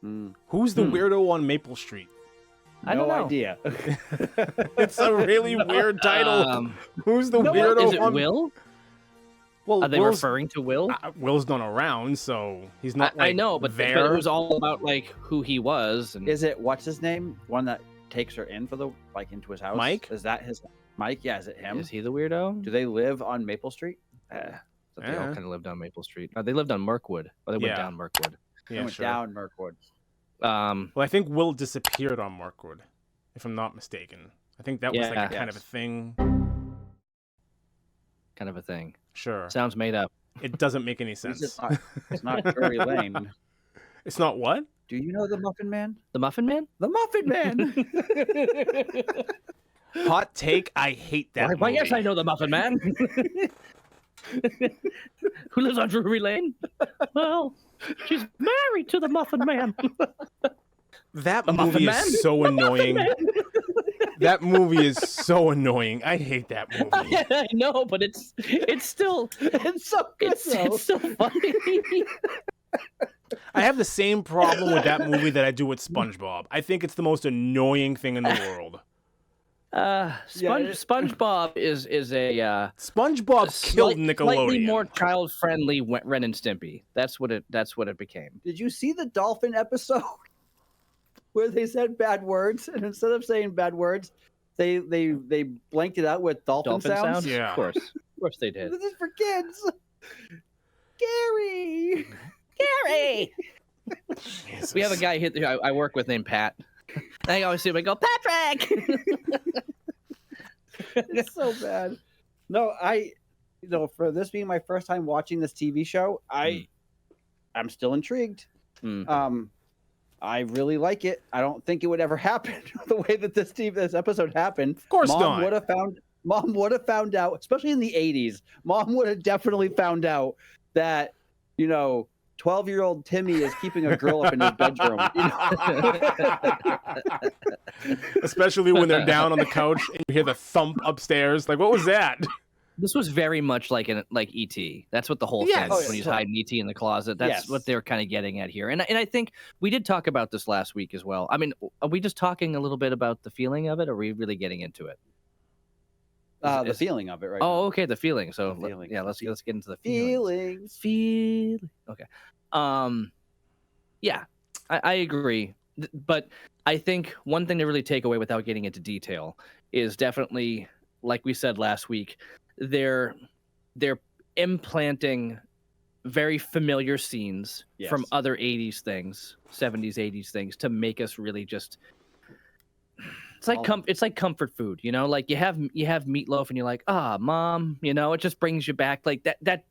Who's the weirdo on Maple Street? I don't know. No idea. It's a really weird title. Who's the No, weirdo is it on... Will? Well, Are they referring to Will? Will's not around, so he's not like I know, but there. it was all about like who he was. And... Is it what's his name? One that takes her in for the into his house. Mike? Is that his Mike? Yeah, is it him? Is he the weirdo? Do they live on Maple Street? They all kind of lived on Maple Street. They lived on Mirkwood. Or they went down Mirkwood. They went down Mirkwood. Well, I think Will disappeared on Mirkwood, if I'm not mistaken. I think that was like a kind of a thing. Kind of a thing. Sure. Sounds made up. It doesn't make any sense. It's not Drury Lane. It's not what? Do you know the Muffin Man? The Muffin Man? The Muffin Man. Hot take. I hate that movie. Why, yes, I know the Muffin Man. Who lives on Drury Lane? Well, she's married to the Muffin Man. That movie is so annoying. That movie is so annoying. I hate that movie. I know, but it's still it's so good. It's so funny. I have the same problem with that movie that I do with SpongeBob. I think it's the most annoying thing in the world. SpongeBob is a SpongeBob killed Nickelodeon. Slightly more child friendly Ren and Stimpy. That's what it became. Did you see the dolphin episode where they said bad words, and instead of saying bad words, they blanked it out with dolphin sounds? Yeah, of course they did. This is for kids. Gary. Jesus. We have a guy here I work with named Pat. I always see him. I go, Patrick. It's so bad. No, for this being my first time watching this TV show, I'm still intrigued. I really like it. I don't think it would ever happen the way that this episode happened. Of course Mom not. Mom would have found out, especially in the 80s. Mom would have definitely found out that 12-year-old Timmy is keeping a girl up in his bedroom. Especially when they're down on the couch and you hear the thump upstairs. Like, what was that? This was very much like E.T. That's what the whole thing was when he's hiding E.T. in the closet. That's what they're kind of getting at here. And I think we did talk about this last week as well. I mean, are we just talking a little bit about the feeling of it, or are we really getting into it? The feeling of it, right? Oh, okay, the feeling. So feeling. Let's get into the feelings. Okay. Yeah, I agree. But I think one thing to really take away without getting into detail is definitely, like we said last week, they're implanting very familiar scenes from other 80s things, 70s, 80s things to make us really just... It's like comfort food, like you have meatloaf and you're like, Mom, it just brings you back like that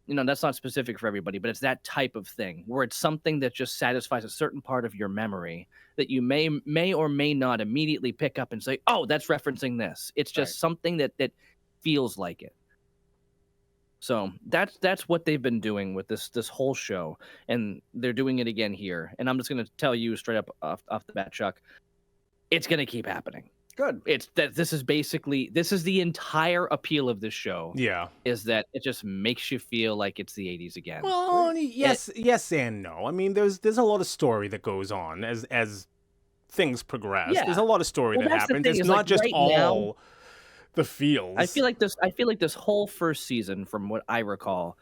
that's not specific for everybody, but it's that type of thing where it's something that just satisfies a certain part of your memory that you may or may not immediately pick up and say, oh, that's referencing this. It's just something that feels like it. So that's what they've been doing with this whole show, and they're doing it again here. And I'm just going to tell you straight up off the bat, Chuck, it's going to keep happening. Good. This is the entire appeal of this show. Yeah. Is that it just makes you feel like it's the 80s again. Well, yes and no. I mean, there's a lot of story that goes on as things progress. Yeah. There's a lot of story that happens. It's not just all the feels. I feel like this whole first season, from what I recall,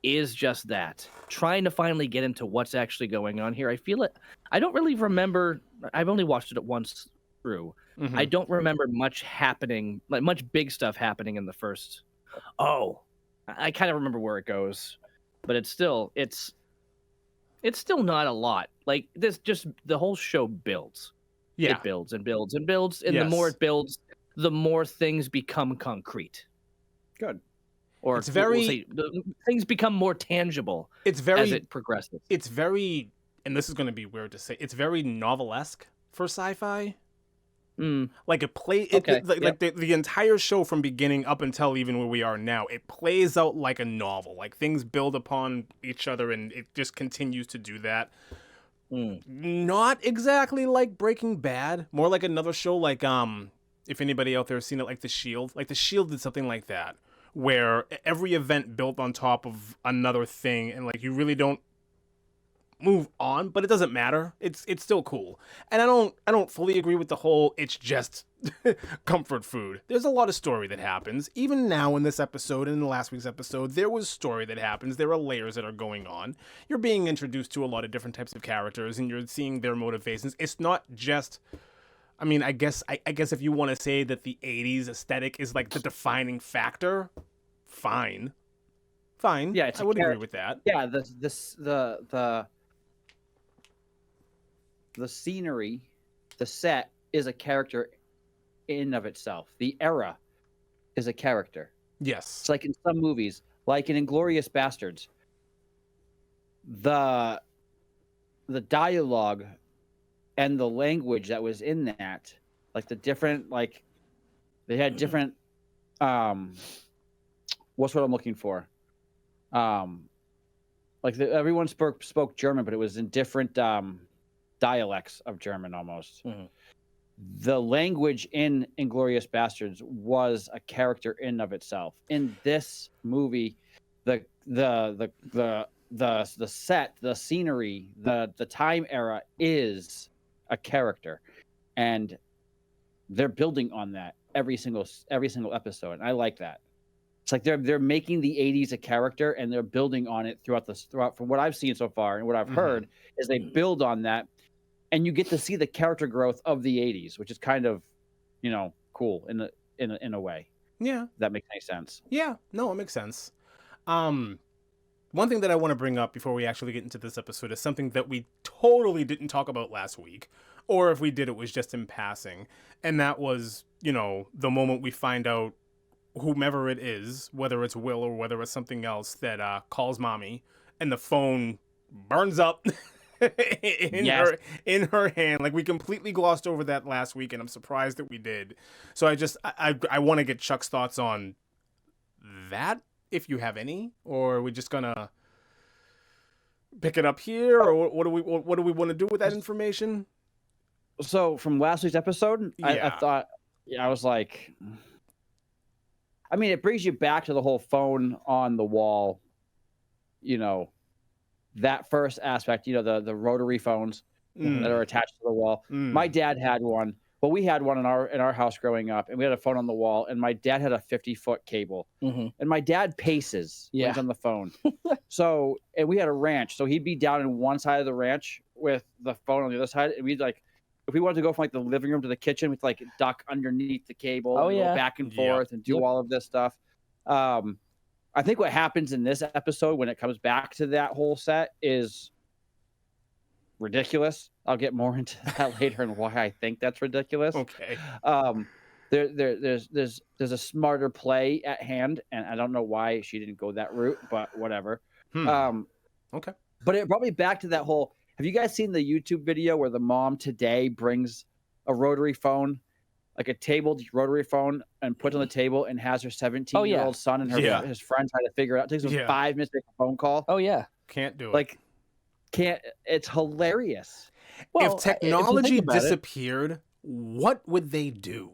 is just that. Trying to finally get into what's actually going on here. I feel it. I don't really remember. I've only watched it once through. Mm-hmm. I don't remember much happening, like much big stuff happening in the first. Oh, I kind of remember where it goes, but it's still not a lot. Like this, just the whole show builds. Yeah, it builds and builds and builds, and the more it builds, the more things become concrete. Good. Or it's very things become more tangible. It's very as it progresses. It's very, and this is going to be weird to say. It's very novelesque for sci-fi. Like it the entire show from beginning up until even where we are now, it plays out like a novel. Like things build upon each other, and it just continues to do that. Not exactly like Breaking Bad, more like another show. Like if anybody out there has seen it, like The Shield. Like The Shield did something like that, where every event built on top of another thing, and like you really don't move on, but it doesn't matter. It's still cool. And I don't fully agree with the whole it's just comfort food. There's a lot of story that happens. Even now in this episode and in last week's episode, there was story that happens. There are layers that are going on. You're being introduced to a lot of different types of characters and you're seeing their motivations. It's not just I mean, I guess if you want to say that the 80s aesthetic is like the defining factor, fine. Yeah, I would agree with that. Yeah, the scenery, the set is a character in of itself. The era is a character. Yes. It's like in some movies, like in Inglourious Bastards, the dialogue and the language that was in that, like the different, like they had different what's what I'm looking for? Like everyone spoke German, but it was in different dialects of German almost. Mm-hmm. The language in Inglourious Bastards was a character in of itself. In this movie, the set, the scenery, the time era is a character, and they're building on that every single episode, and I like that. It's like they're making the 80s a character, and they're building on it throughout from what I've seen so far and what I've heard is they build on that, and you get to see the character growth of the 80s, which is kind of, cool in a way. Yeah, that makes any sense. Yeah, no, it makes sense. One thing that I want to bring up before we actually get into this episode is something that we totally didn't talk about last week, or if we did, it was just in passing, and that was, the moment we find out whomever it is, whether it's Will or whether it's something else, that calls mommy, and the phone burns up in her hand. Like, we completely glossed over that last week, and I'm surprised that we did. So I want to get Chuck's thoughts on that, if you have any, or are we just gonna pick it up here, or what do we want to do with that information? So from last week's episode, I thought, I was like, I mean, it brings you back to the whole phone on the wall, that first aspect, the rotary phones that are attached to the wall. My dad had one, but we had one in our house growing up, and we had a phone on the wall, and my dad had a 50-foot cable, and my dad paces when he's on the phone. So, and we had a ranch, so he'd be down in one side of the ranch with the phone on the other side, and we'd like, if we wanted to go from like the living room to the kitchen, we'd like duck underneath the cable, and go back and forth and do all of this stuff. I think what happens in this episode when it comes back to that whole set is ridiculous. I'll get more into that later and why I think that's ridiculous. Okay. There's a smarter play at hand, and I don't know why she didn't go that route, but whatever. Okay. But it brought me back to that whole. Have you guys seen the YouTube video where the mom today brings a rotary phone, like a tabled rotary phone, and puts on the table and has her 17-year-old son and his friend trying to figure it out? It takes them 5 minutes to make a phone call. Oh yeah, can't do it. It's hilarious. Well, if technology disappeared, what would they do?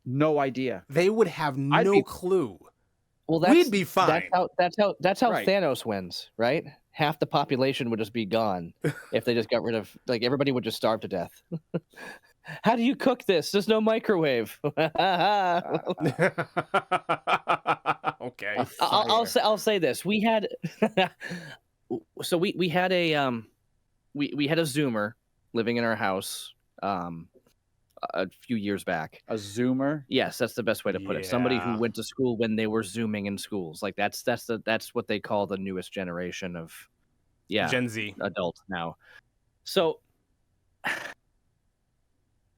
No idea. They would have no clue. Well, we'd be fine. That's how Thanos wins, right? Half the population would just be gone if they just got rid of, like, everybody would just starve to death. How do you cook this? There's no microwave. Okay. I'll say this. We had so we had a we had a Zoomer living in our house a few years back. A Zoomer? Yes, that's the best way to put it. Somebody who went to school when they were Zooming in schools. Like that's what they call the newest generation of Gen Z adult now. So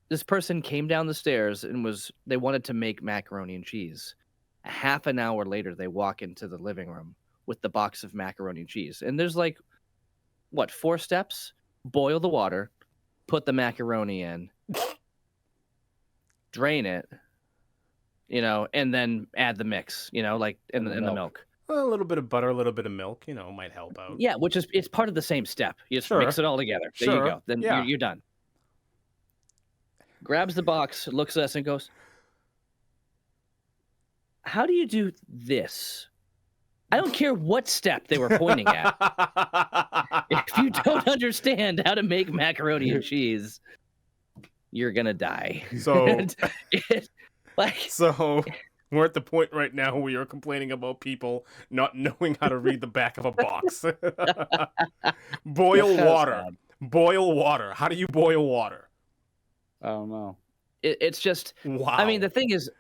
this person came down the stairs and they wanted to make macaroni and cheese. Half an hour later, they walk into the living room with the box of macaroni and cheese. And there's 4 steps? Boil the water, put the macaroni in, drain it, and then add the mix, in the milk. Well, a little bit of butter, a little bit of milk, might help out. Yeah, it's part of the same step. You just mix it all together. There you go. Then you're done. Grabs the box, looks at us, and goes, "How do you do this I don't care what step they were pointing at. If you don't understand how to make macaroni and cheese, you're gonna die. So, like, so we're at the point right now where you're complaining about people not knowing how to read the back of a box. Boil water. Sad. Boil water. How do you boil water? I don't know. it's just. Wow. I mean, the thing is,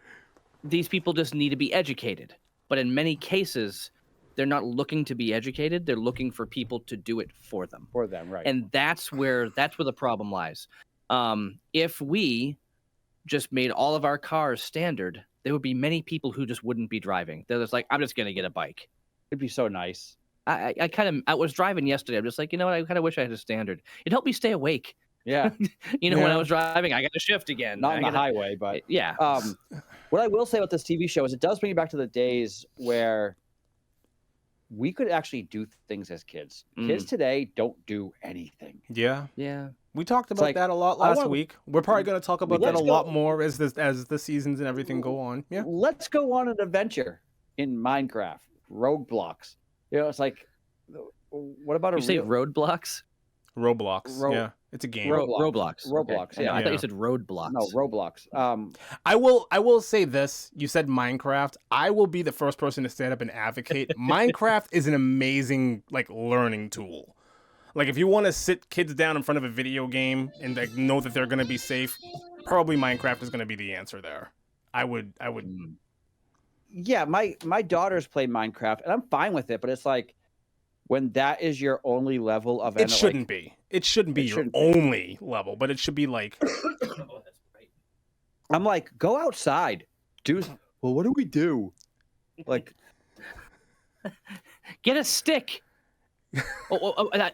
these people just need to be educated. But in many cases, they're not looking to be educated. They're looking for people to do it for them. For them, right? And that's where the problem lies. If we just made all of our cars standard, there would be many people who just wouldn't be driving. They're just like, I'm just gonna get a bike. It'd be so nice. I was driving yesterday. I'm just like, you know what? I kind of wish I had a standard. It helped me stay awake. Yeah. When I was driving, I got to shift again. Not on the highway, but yeah. What I will say about this TV show is it does bring you back to the days where we could actually do things as kids. Kids today don't do anything. Yeah. Yeah. We talked about that a lot last week. We're probably going to talk about that a lot more as the seasons and everything go on. Yeah. Let's go on an adventure in Minecraft. Roadblocks. It's like, what about you say Roadblocks? Roblox. Yeah. It's a game. Roblox. Roblox. Okay. Yeah. I thought you said Roadblocks. No, Roblox. I will say this. You said Minecraft. I will be the first person to stand up and advocate. Minecraft is an amazing learning tool. Like if you want to sit kids down in front of a video game and know that they're going to be safe, probably Minecraft is going to be the answer there. I would. Yeah, my daughters play Minecraft and I'm fine with it, but it's like when that is your only level of it shouldn't be. It shouldn't be your only level, but it should be like. Oh, that's right. I'm like, go outside, dude. Well, what do we do? Like, get a stick.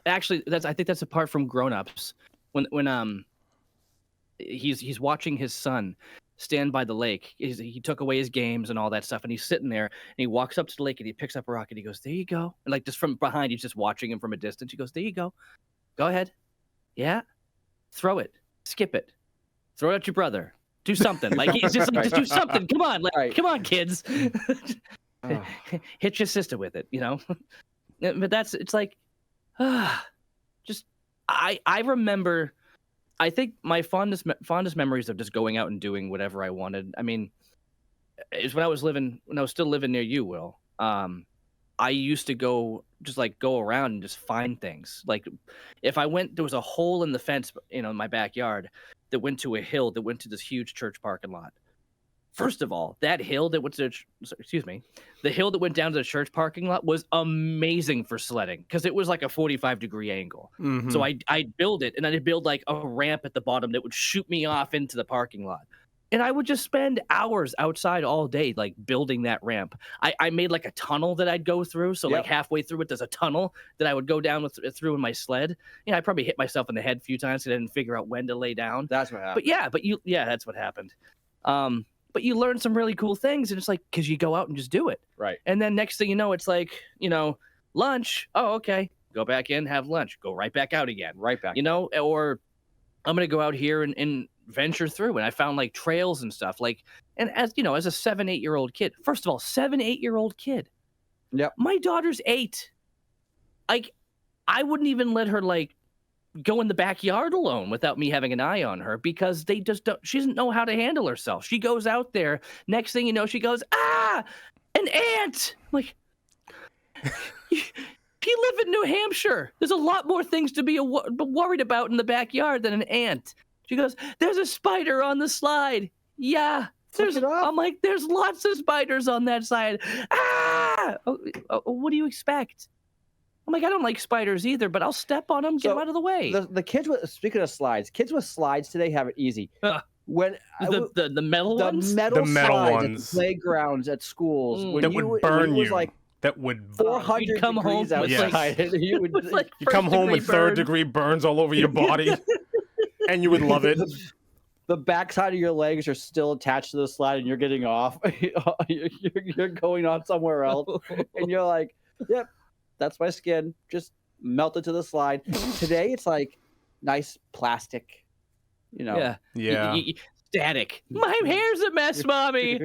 Actually, I think that's apart from grown-ups. When he's watching his son stand by the lake. He took away his games and all that stuff, and he's sitting there, and he walks up to the lake, and he picks up a rock, and he goes, there you go. And just from behind, he's just watching him from a distance. He goes, there you go. Go ahead. Yeah. Throw it. Skip it. Throw it at your brother. Do something. He's just like, just do something. Come on. Come on, kids. Hit your sister with it, But it's like, just, I remember, I think my fondest memories of just going out and doing whatever I wanted. I mean, is when I was still living near you, Will. I used to go around and just find things. Like if I went, there was a hole in the fence, in my backyard that went to a hill that went to this huge church parking lot. First of all, that hill that went to, the hill that went down to the church parking lot was amazing for sledding because it was like a 45-degree angle. Mm-hmm. So I'd build it, and then I'd build like a ramp at the bottom that would shoot me off into the parking lot. And I would just spend hours outside all day, building that ramp. I made like a tunnel that I'd go through. So halfway through it, there's a tunnel that I would go down through in my sled. I probably hit myself in the head a few times because I didn't figure out when to lay down. That's what happened. That's what happened. But you learn some really cool things, and it's like, because you go out and just do it. Right. And then next thing you know, it's like, lunch. Oh, okay. Go back in, have lunch. Go right back out again. Right back. Or I'm going to go out here and venture through. And I found trails and stuff. And as a 7-8-year-old kid, first of all, 7-8-year-old kid. Yep. My daughter's 8. I wouldn't even let her go in the backyard alone without me having an eye on her because she doesn't know how to handle herself. She goes out there. Next thing you know, she goes, an ant. I'm like, you live in New Hampshire. There's a lot more things to be worried about in the backyard than an ant. She goes, there's a spider on the slide. Yeah. I'm like, there's lots of spiders on that side. What do you expect? I'm like, I don't like spiders either, but I'll step on them, get them out of the way. The kids speaking of slides, kids with slides today have it easy. When the metal ones? The metal ones at the playgrounds at schools that would burn you. That would 400 come degrees home outside. You come home with third-degree burns all over your body, and you would love it. The backside of your legs are still attached to the slide, and you're getting off. You're going on somewhere else, and you're like, "Yep, that's my skin. Just melted to the slide." Today, it's nice plastic. Yeah. Yeah. Static. My hair's a mess, mommy.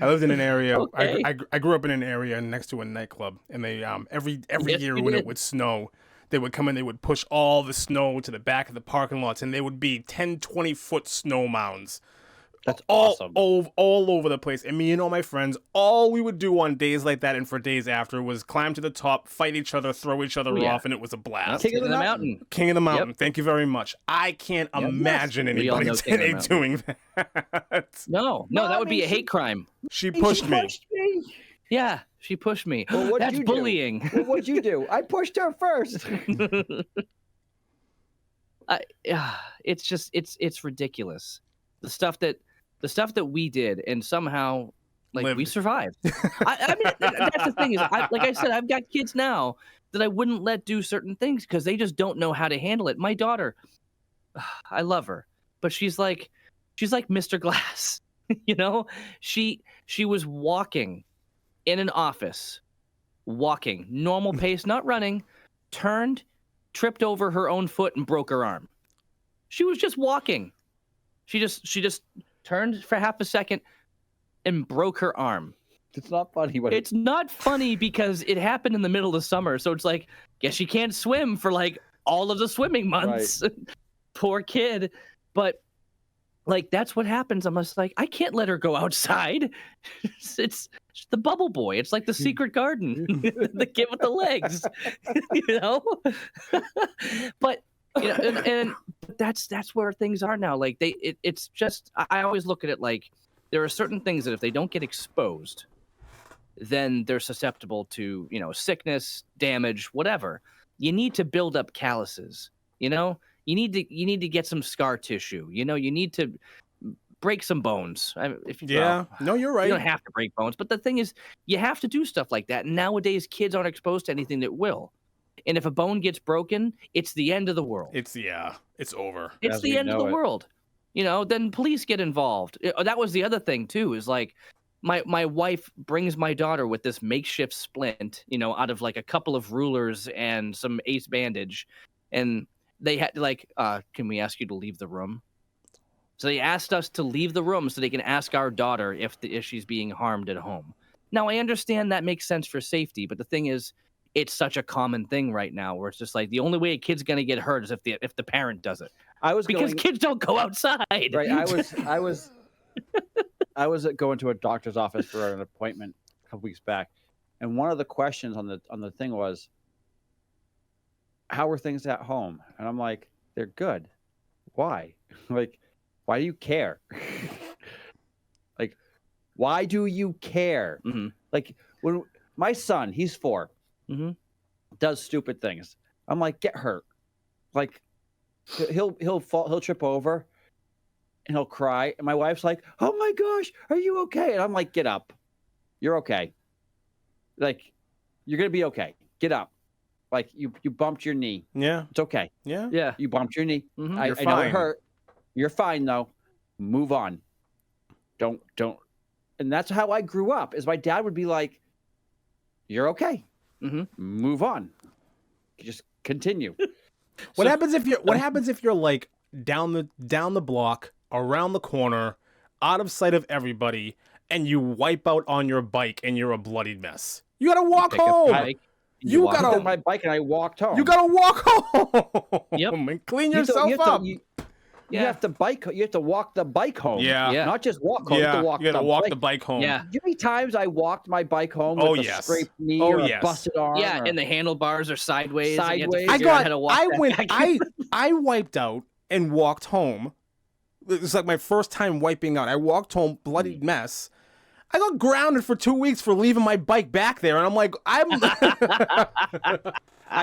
I lived in an area. Okay. I grew up in an area next to a nightclub, and they every Yes, year you when it did. would snow, they would come and they would push all the snow to the back of the parking lots, and there would be 10, 20-foot snow mounds. That's awesome. All over the place. And me and all my friends, all we would do on days like that and for days after was climb to the top, fight each other, throw each other off, and it was a blast. King of the Mountain. King of the Mountain. Thank you very much. I can't imagine anybody today doing that. No, that would be a hate crime. She pushed me. Yeah, she pushed me. Well, That's bullying. Well, what'd you do? I pushed her first. It's ridiculous. The stuff that we did, and somehow we survived. I mean, that's the thing is, like I said, I've got kids now that I wouldn't let do certain things because they just don't know how to handle it. My daughter, I love her, but she's like Mr. Glass. You know, she was walking in an office, walking normal pace, not running, turned, tripped over her own foot and broke her arm. She was just walking. She just turned for half a second and broke her arm. It's not funny. It's not funny because it happened in the middle of summer. So it's like, guess she can't swim for like all of the swimming months. Right. Poor kid. But like, that's what happens. I'm just like, I can't let her go outside. It's the bubble boy. It's like the secret garden, the kid with the legs, you know? But, you know, and that's where things are now. Like it's just, I always look at it like there are certain things that if they don't get exposed, then they're susceptible to, you know, sickness, damage, whatever. You need to build up calluses, you know? You need to get some scar tissue. You know, you need to break some bones. No, you're right. You don't have to break bones, but the thing is, you have to do stuff like that. And nowadays, kids aren't exposed to anything that will. And if a bone gets broken, it's the end of the world. It's over. It's the end of the world. You know, then police get involved. That was the other thing too. Is like, my wife brings my daughter with this makeshift splint, you know, out of like a couple of rulers and some ace bandage, and they had like, can we ask you to leave the room? So they asked us to leave the room so they can ask our daughter if she's being harmed at home. Now, I understand that makes sense for safety, but the thing is, it's such a common thing right now where it's just like the only way a kid's going to get hurt is if the parent does it. Kids don't go outside. Right. I was going to a doctor's office for an appointment a couple weeks back, and one of the questions on the thing was, how are things at home? And I'm like, they're good. Why? Like, why do you care? Like, why do you care? Mm-hmm. Like, when my son, he's 4, mm-hmm. does stupid things, I'm like, get hurt. Like, he'll fall, he'll trip over, and he'll cry. And my wife's like, oh my gosh, are you okay? And I'm like, get up. You're okay. Like, you're gonna be okay. Get up. Like, you bumped your knee. Yeah. It's okay. Yeah. You bumped your knee. Mm-hmm. I know it hurt. You're fine, though. Move on. Don't. And that's how I grew up, is my dad would be like, you're okay. Mm-hmm. Move on. Just continue. What happens if you're like down the block, around the corner, out of sight of everybody, and you wipe out on your bike and you're a bloody mess? You gotta walk home. You got on my bike and I walked home. You gotta walk home. Yep. And clean yourself up. You have to bike. You have to walk the bike home. Yeah. Not just walk home. Yeah. You have to walk the bike home. Yeah. You know how many times I walked my bike home with a scraped knee or a busted arm? Yeah, and the handlebars are sideways. I wiped out and walked home. It was like my first time wiping out. I walked home, bloody mess. I got grounded for 2 weeks for leaving my bike back there, and I'm like, I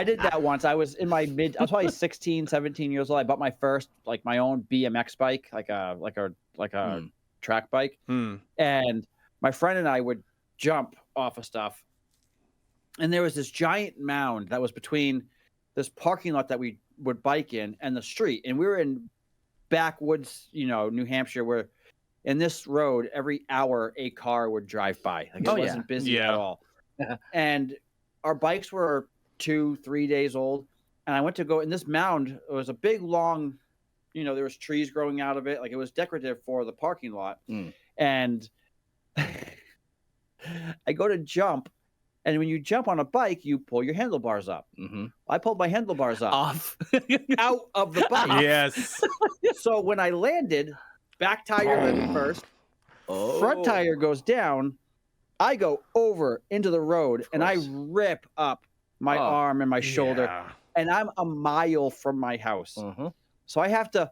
did that once. I was in my I was probably 16, 17 years old. I bought my first, like, my own BMX bike, like a track bike. And my friend and I would jump off of stuff. And there was this giant mound that was between this parking lot that we would bike in and the street. And we were in backwoods, you know, New Hampshire, where in this road, every hour a car would drive by. Like, it wasn't busy at all. And our bikes were 2-3 days old. And I went to go in this mound. It was a big, long, you know, there was trees growing out of it. Like, it was decorative for the parking lot. And I go to jump, and when you jump on a bike, you pull your handlebars up. Mm-hmm. I pulled my handlebars up Off. out of the bike. Yes. So when I landed, back tire landed first. Front tire goes down. I go over into the road, and I rip up my arm and my shoulder, and I'm a mile from my house. So I have to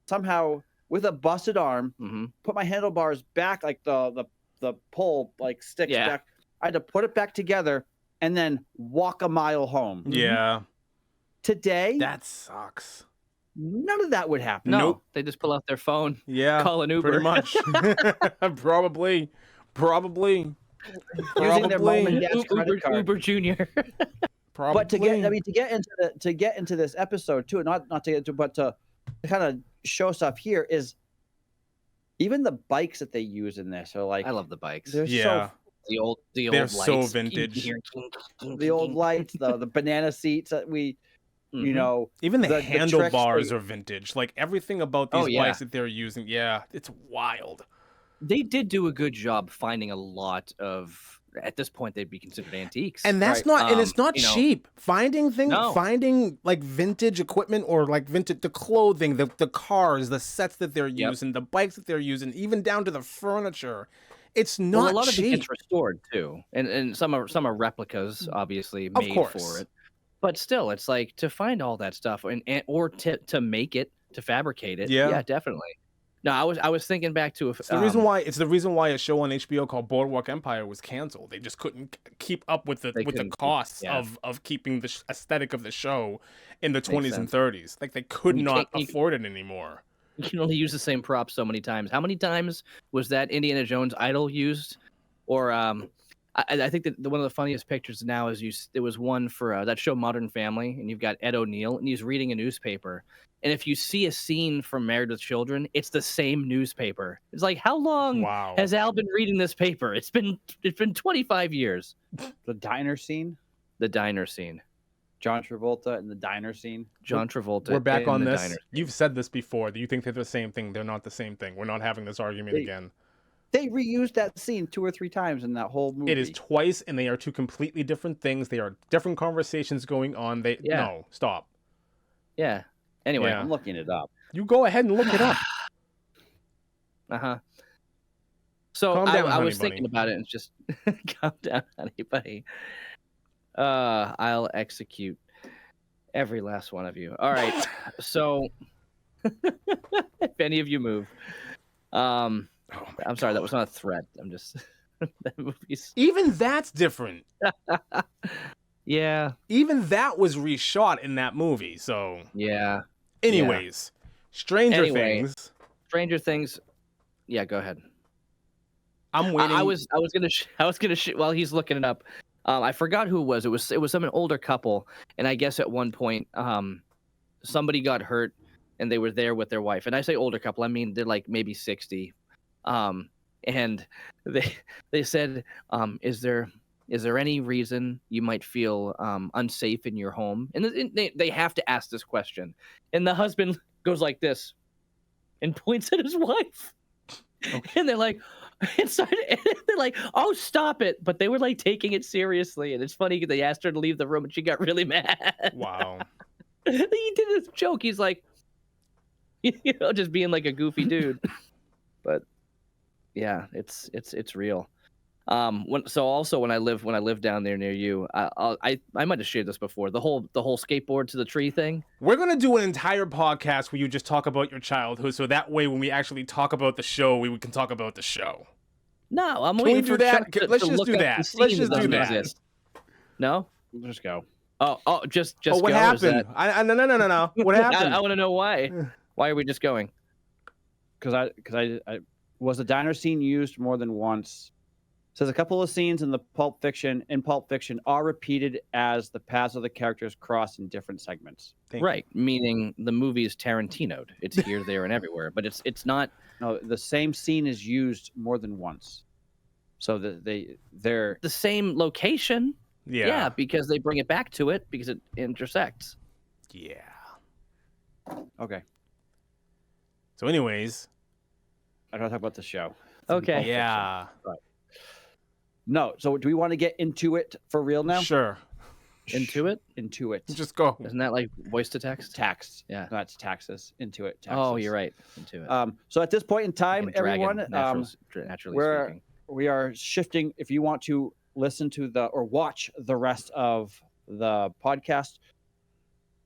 somehow, with a busted arm, put my handlebars back, like the pole like sticks back. I had to put it back together and then walk a mile home. Yeah. Today, that sucks. None of that would happen. No, Nope. They just pull out their phone. Yeah. Call an Uber. Pretty much. Probably. Using their mom and dad's credit card. Uber Junior. Probably. But to get into this episode too, not to get into, but to kind of show stuff here is even the bikes that they use in this are like, I love the bikes. They're the old they're lights. so vintage. The old lights, the banana seats that we, you know, even the handlebars are vintage. Like everything about these bikes that they're using, it's wild. They did do a good job finding a lot of. At this point, they'd be considered antiques, and that's not, and it's not cheap. Finding things, finding like vintage equipment or like vintage, the clothing, the cars, the sets that they're using, the bikes that they're using, even down to the furniture. It's not a lot cheap. of it gets restored too, and some are replicas, obviously made for it. But still, it's like to find all that stuff or to make it, to fabricate it. Yeah, definitely. No, I was thinking back to it's the reason why a show on HBO called Boardwalk Empire was canceled. They just couldn't keep up with the costs of keeping the aesthetic of the show in the 20s and 30s. Like they could not afford it anymore. You can only use the same props so many times. How many times was that Indiana Jones idol used? Or I think that one of the funniest pictures now is there was one for that show Modern Family, and you've got Ed O'Neill, and he's reading a newspaper. And if you see a scene from Married with Children, it's the same newspaper. It's like, how long has Al been reading this paper? It's been 25 years. The diner scene. John Travolta in the diner scene. John Travolta. We're back on this. You've said this before. Do you think they're the same thing? They're not the same thing. We're not having this argument again. They reused that scene 2 or 3 times in that whole movie. It is twice, and they are 2 completely different things. They are different conversations going on. No, stop. Yeah. Anyway, I'm looking it up. You go ahead and look it up. So I was thinking about it, and just calm down, honey buddy. I'll execute every last one of you. All right. So if any of you move, I'm sorry, that was not a threat. I'm just that movie's even that's different. Yeah. Even that was reshot in that movie. So yeah. Anyways, Stranger Things. Yeah, go ahead. I'm waiting. I was gonna while he's looking it up. I forgot who it was. It was some older couple, and I guess at one point, somebody got hurt, and they were there with their wife. And I say older couple, I mean they're like maybe 60. And they said, is there any reason you might feel unsafe in your home? And they have to ask this question. And the husband goes like this and points at his wife. Okay. And they're like, and they're like, oh, stop it. But they were like taking it seriously. And it's funny because they asked her to leave the room and she got really mad. Wow. He did this joke. He's like, just being like a goofy dude. But yeah, it's real. When I lived down there near you, I might have shared this before. The whole skateboard to the tree thing. We're gonna do an entire podcast where you just talk about your childhood, so that way when we actually talk about the show, we can talk about the show. No, I'm waiting. Can we do that? Let's just do that. Let's just do that. No, let's go. Oh, just. Oh, what happened? No. What happened? I want to know why. Why are we just going? Because I was the diner scene used more than once. Says a couple of scenes in Pulp Fiction are repeated as the paths of the characters cross in different segments. Right, meaning the movie is Tarantino'd. It's here, there, and everywhere. But it's not. No, the same scene is used more than once. So they're the same location. Yeah, because they bring it back to it because it intersects. Yeah. Okay. So, anyways, I don't talk about the show. Okay. Yeah. Right. No. So do we want to get into it for real now? Sure. Into it? Into it. Just go. Isn't that like voice to text? Tax. Yeah. That's taxes. Into it. Taxes. Oh, you're right. Into it. So at this point in time, Like a dragon, everyone, naturally speaking. we are shifting. If you want to listen to or watch the rest of the podcast,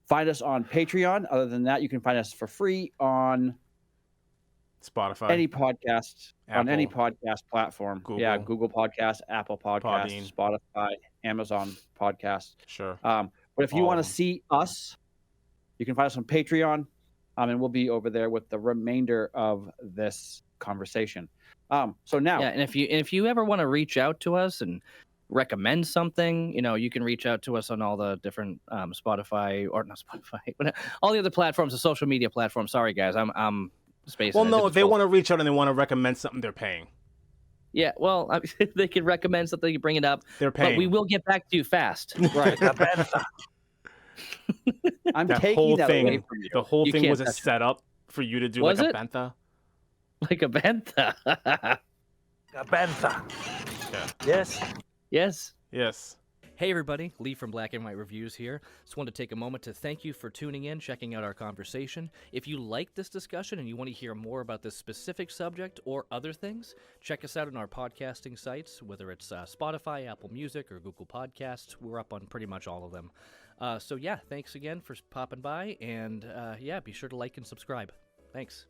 find us on Patreon. Other than that, you can find us for free on Spotify, any podcast, on any Apple, podcast platform. Google. Yeah, Google Podcasts, Apple Podcasts, Podbean. Spotify, Amazon Podcasts. Sure. But if you All want of to 'em. see us, you can find us on Patreon, and we'll be over there with the remainder of this conversation. So now, Yeah, and if you ever want to reach out to us and recommend something, you can reach out to us on all the different Spotify, or not Spotify, but all the other platforms, the social media platforms. Sorry, guys, I'm spacing. Well, no, if they want to reach out and they want to recommend something, they're paying. Yeah, well, they can recommend something, you bring it up. They're paying. But we will get back to you fast. right? I'm That taking whole that thing, away from you. the whole You thing can't was a touch it. setup for you to do Was like it? a bantha. Like a bantha. A bantha. Yeah. Yes. Yes. Yes. Hey everybody, Lee from Black and White Reviews here. Just wanted to take a moment to thank you for tuning in, checking out our conversation. If you like this discussion and you want to hear more about this specific subject or other things, check us out on our podcasting sites, whether it's Spotify, Apple Music, or Google Podcasts. We're up on pretty much all of them. So yeah, thanks again for popping by, and be sure to like and subscribe. Thanks.